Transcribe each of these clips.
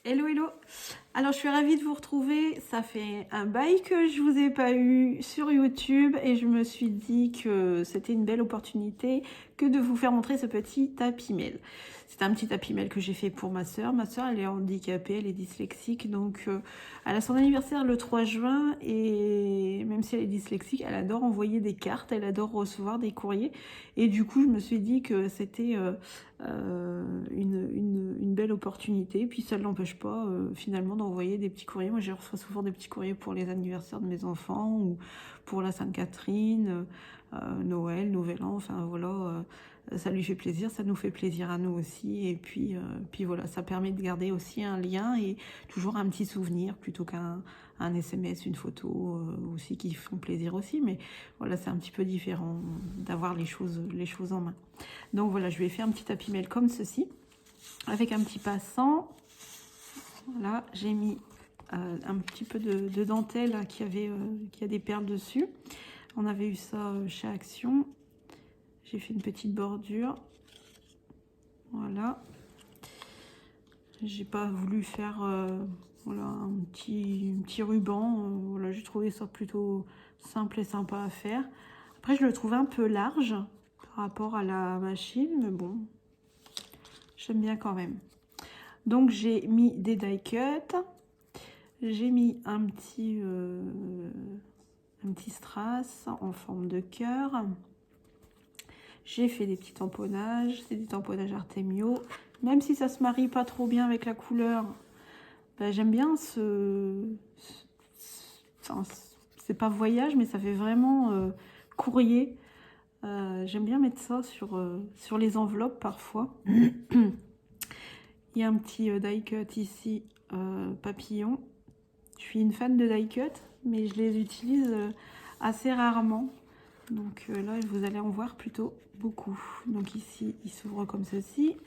Hello hello. Alors je suis ravie de vous retrouver, ça fait un bail que je vous ai pas eu sur YouTube et je me suis dit que c'était une belle opportunité que de vous faire montrer ce petit tapis mail. C'est un petit tapis mail que j'ai fait pour ma soeur. Ma soeur elle est handicapée, elle est dyslexique, donc elle a son anniversaire le 3 juin et même si elle est dyslexique, elle adore envoyer des cartes, elle adore recevoir des courriers et du coup je me suis dit que c'était une belle opportunité. Puis ça ne l'empêche pas finalement d'envoyer des petits courriers. Moi je reçois souvent des petits courriers pour les anniversaires de mes enfants ou pour la Sainte-Catherine, Noël, Nouvel An, enfin voilà. Ça lui fait plaisir, ça nous fait plaisir à nous aussi. Et puis voilà, ça permet de garder aussi un lien et toujours un petit souvenir plutôt qu'un SMS, une photo aussi qui font plaisir aussi. Mais voilà, c'est un petit peu différent d'avoir les choses en main. Donc voilà, je lui ai fait un petit tapis mail comme ceci, avec un petit passant. Voilà, j'ai mis un petit peu de dentelle là, qui a des perles dessus. On avait eu ça chez Action. J'ai fait une petite bordure. Voilà. J'ai pas voulu faire voilà, un petit ruban. Voilà, j'ai trouvé ça plutôt simple et sympa à faire. Après, je le trouve un peu large par rapport à la machine, mais bon, j'aime bien quand même. Donc, j'ai mis des die cuts. J'ai mis un petit strass en forme de cœur. J'ai fait des petits tamponnages, c'est des tamponnages Artemio. Même si ça se marie pas trop bien avec la couleur, ben, j'aime bien enfin, c'est pas voyage, mais ça fait vraiment courrier. J'aime bien mettre ça sur les enveloppes parfois. Il y a un petit die cut ici, papillon. Je suis une fan de die cut, mais je les utilise assez rarement. Donc là, vous allez en voir plutôt beaucoup. Donc ici, il s'ouvre comme ceci.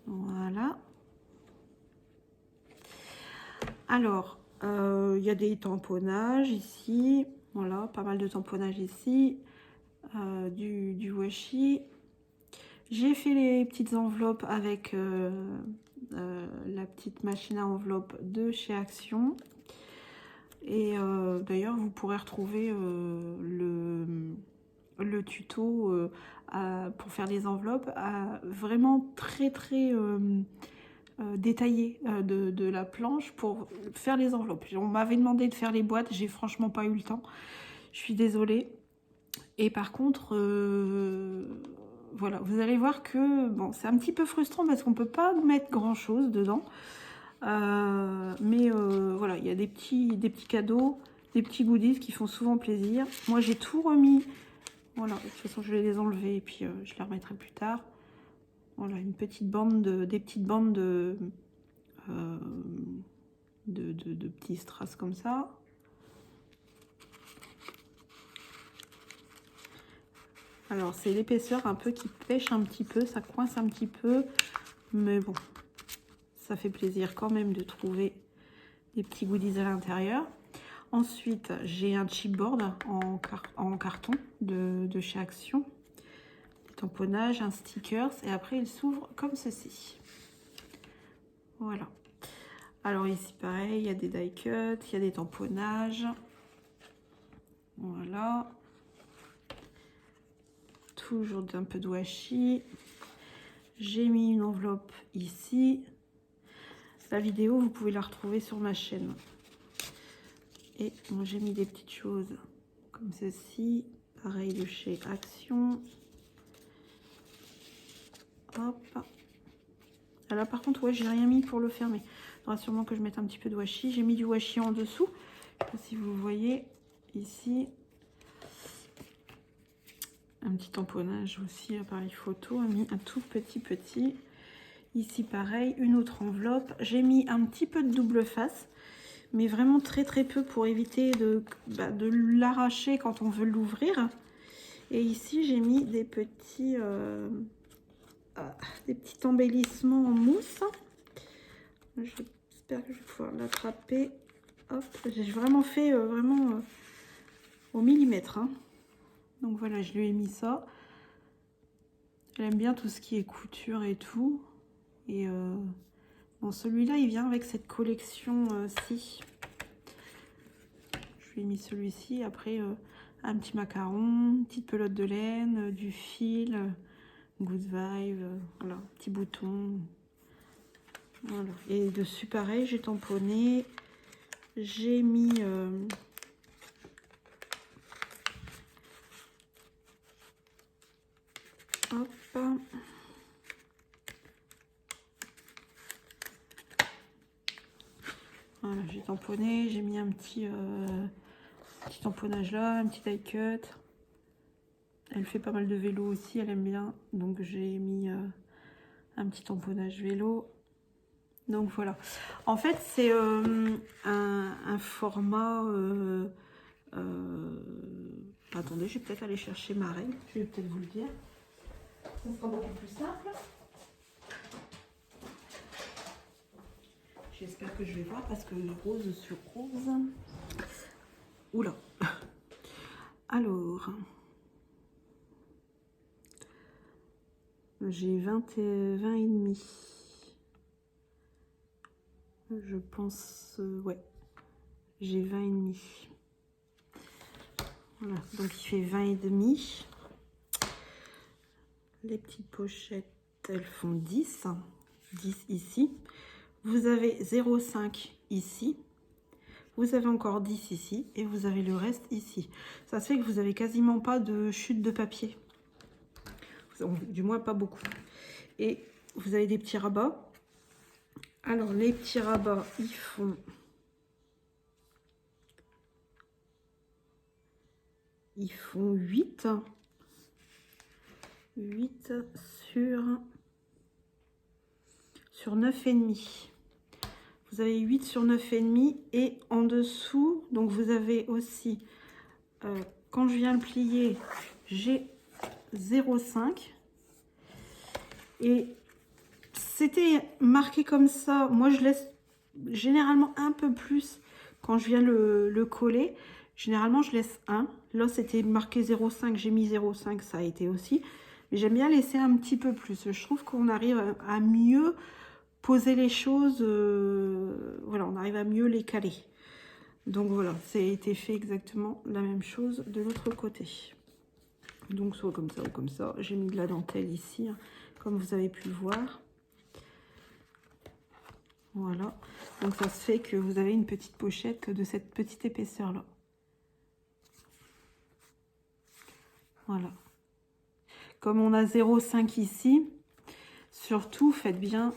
Voilà. Alors, il y a des tamponnages ici. Voilà, pas mal de tamponnages ici. Du washi. J'ai fait les petites enveloppes avec la petite machine à enveloppe de chez Action. Et d'ailleurs, vous pourrez retrouver le tuto pour faire les enveloppes vraiment très détaillé de la planche pour faire les enveloppes. On m'avait demandé de faire les boîtes, j'ai franchement pas eu le temps. Je suis désolée. Et par contre, voilà, vous allez voir que bon, c'est un petit peu frustrant parce qu'on peut pas mettre grand chose dedans. Mais voilà, il y a des petits cadeaux, des petits goodies qui font souvent plaisir. Moi, j'ai tout remis. Voilà, de toute façon, je vais les enlever et puis je les remettrai plus tard. Voilà, une petite bande des petites bandes de petits strass comme ça. Alors, c'est l'épaisseur un peu qui pêche un petit peu, ça coince un petit peu. Mais bon, ça fait plaisir quand même de trouver des petits goodies à l'intérieur. Ensuite, j'ai un chipboard en carton de chez Action. Des tamponnages, un sticker. Et après, il s'ouvre comme ceci. Voilà. Alors ici, pareil, il y a des die cuts, il y a des tamponnages. Voilà. Toujours un peu de washi. J'ai mis une enveloppe ici. La vidéo, vous pouvez la retrouver sur ma chaîne. Et moi, j'ai mis des petites choses comme ceci. Pareil de chez Action. Hop. Ah là, par contre, ouais, j'ai rien mis pour le fermer. Il faudra sûrement que je mette un petit peu de washi. J'ai mis du washi en dessous. Je sais pas si vous voyez ici. Un petit tamponnage aussi, appareil photo. A mis un tout petit. Ici, pareil, une autre enveloppe. J'ai mis un petit peu de double face, mais vraiment très peu pour éviter de l'arracher quand on veut l'ouvrir. Et ici, j'ai mis des petits embellissements en mousse. J'espère que je vais pouvoir l'attraper. Hop, j'ai vraiment fait au millimètre. Hein. Donc voilà, je lui ai mis ça. Elle aime bien tout ce qui est couture et tout. Et bon, celui-là, il vient avec cette collection-ci. Je lui ai mis celui-ci. Après, un petit macaron, une petite pelote de laine, du fil, good vibe, voilà, petit bouton. Voilà. Et dessus, pareil, j'ai tamponné. J'ai mis... hop. Voilà, j'ai tamponné, j'ai mis un petit tamponnage là, un petit die cut. Elle fait pas mal de vélo aussi, elle aime bien. Donc j'ai mis un petit tamponnage vélo. Donc voilà. En fait, c'est un format... attendez, je vais peut-être aller chercher ma règle. Je vais peut-être vous le dire. Ça sera beaucoup plus simple. J'espère que je vais voir parce que rose sur rose. Oula. Alors. J'ai 20 et demi. Je pense... ouais. J'ai 20 et demi. Voilà. Donc il fait 20 et demi. Les petites pochettes, elles font 10. 10 ici. Vous avez 0,5 ici. Vous avez encore 10 ici. Et vous avez le reste ici. Ça fait que vous avez quasiment pas de chute de papier. Du moins, pas beaucoup. Et vous avez des petits rabats. Alors, les petits rabats, ils font... 8. 8 sur 9,5. Vous avez 8 sur 9,5 et en dessous, donc vous avez aussi, quand je viens le plier, j'ai 0,5 et c'était marqué comme ça. Moi, je laisse généralement un peu plus quand je viens le coller. Généralement, je laisse 1. Là, c'était marqué 0,5. J'ai mis 0,5. Ça a été aussi. Mais j'aime bien laisser un petit peu plus. Je trouve qu'on arrive à mieux poser les choses. Voilà, on arrive à mieux les caler. Donc voilà, ça a été fait exactement la même chose de l'autre côté. Donc soit comme ça ou comme ça. J'ai mis de la dentelle ici, hein, comme vous avez pu le voir. Voilà, donc ça se fait que vous avez une petite pochette de cette petite épaisseur là. Voilà. Comme on a 0,5 ici, surtout faites bien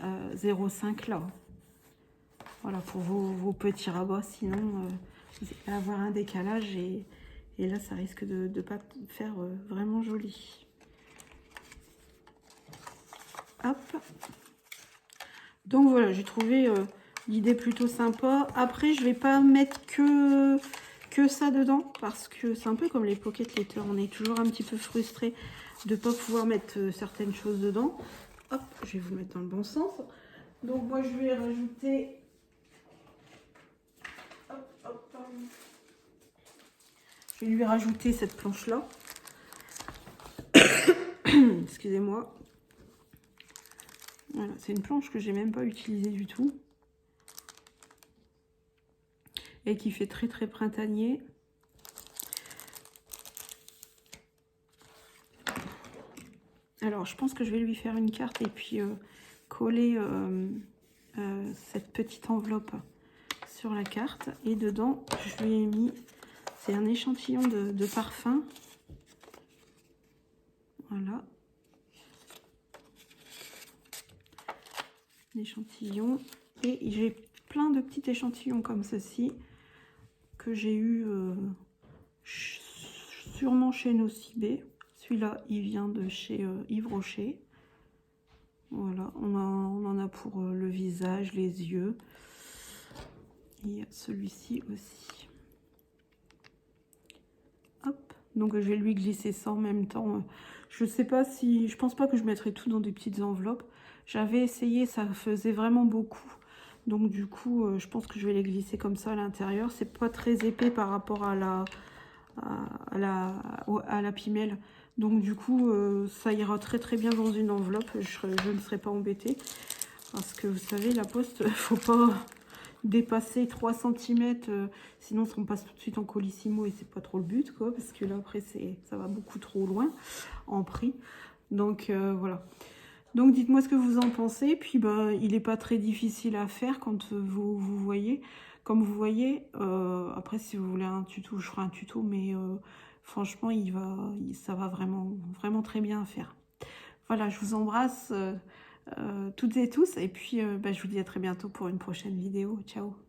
0,5 là. Voilà, pour vos petits rabats, sinon vous allez avoir un décalage et là ça risque de ne pas faire vraiment joli. Hop. Donc voilà, j'ai trouvé l'idée plutôt sympa. Après, je vais pas mettre que ça dedans parce que c'est un peu comme les pocket letters. On est toujours un petit peu frustré de ne pas pouvoir mettre certaines choses dedans. Hop, je vais vous mettre dans le bon sens. Donc moi, je vais rajouter... Hop, hop, hop. Je vais lui rajouter cette planche-là. Excusez-moi. Voilà, c'est une planche que j'ai même pas utilisée du tout. Et qui fait très très printanier. Alors, je pense que je vais lui faire une carte et puis coller cette petite enveloppe sur la carte. Et dedans, je lui ai mis, c'est un échantillon de parfum. Voilà. Échantillon. Et j'ai plein de petits échantillons comme ceci que j'ai eu sûrement chez Nocibé. Celui-là, il vient de chez Yves Rocher. Voilà, on en a pour le visage, les yeux. Et celui-ci aussi. Hop, donc je vais lui glisser ça en même temps. Je sais pas si... Je pense pas que je mettrai tout dans des petites enveloppes. J'avais essayé, ça faisait vraiment beaucoup. Donc du coup, je pense que je vais les glisser comme ça à l'intérieur. C'est pas très épais par rapport à la pimelle. Donc du coup, ça ira très très bien dans une enveloppe. Je ne serai pas embêtée. Parce que vous savez, la poste, il ne faut pas dépasser 3 cm. Sinon, on passe tout de suite en colissimo et c'est pas trop le but, quoi. Parce que là, après, ça va beaucoup trop loin en prix. Donc voilà. Donc dites-moi ce que vous en pensez. Puis bah, il n'est pas très difficile à faire quand vous voyez. Comme vous voyez, après si vous voulez un tuto, je ferai un tuto, mais franchement, ça va vraiment, vraiment très bien à faire. Voilà, je vous embrasse toutes et tous, et puis bah, je vous dis à très bientôt pour une prochaine vidéo. Ciao!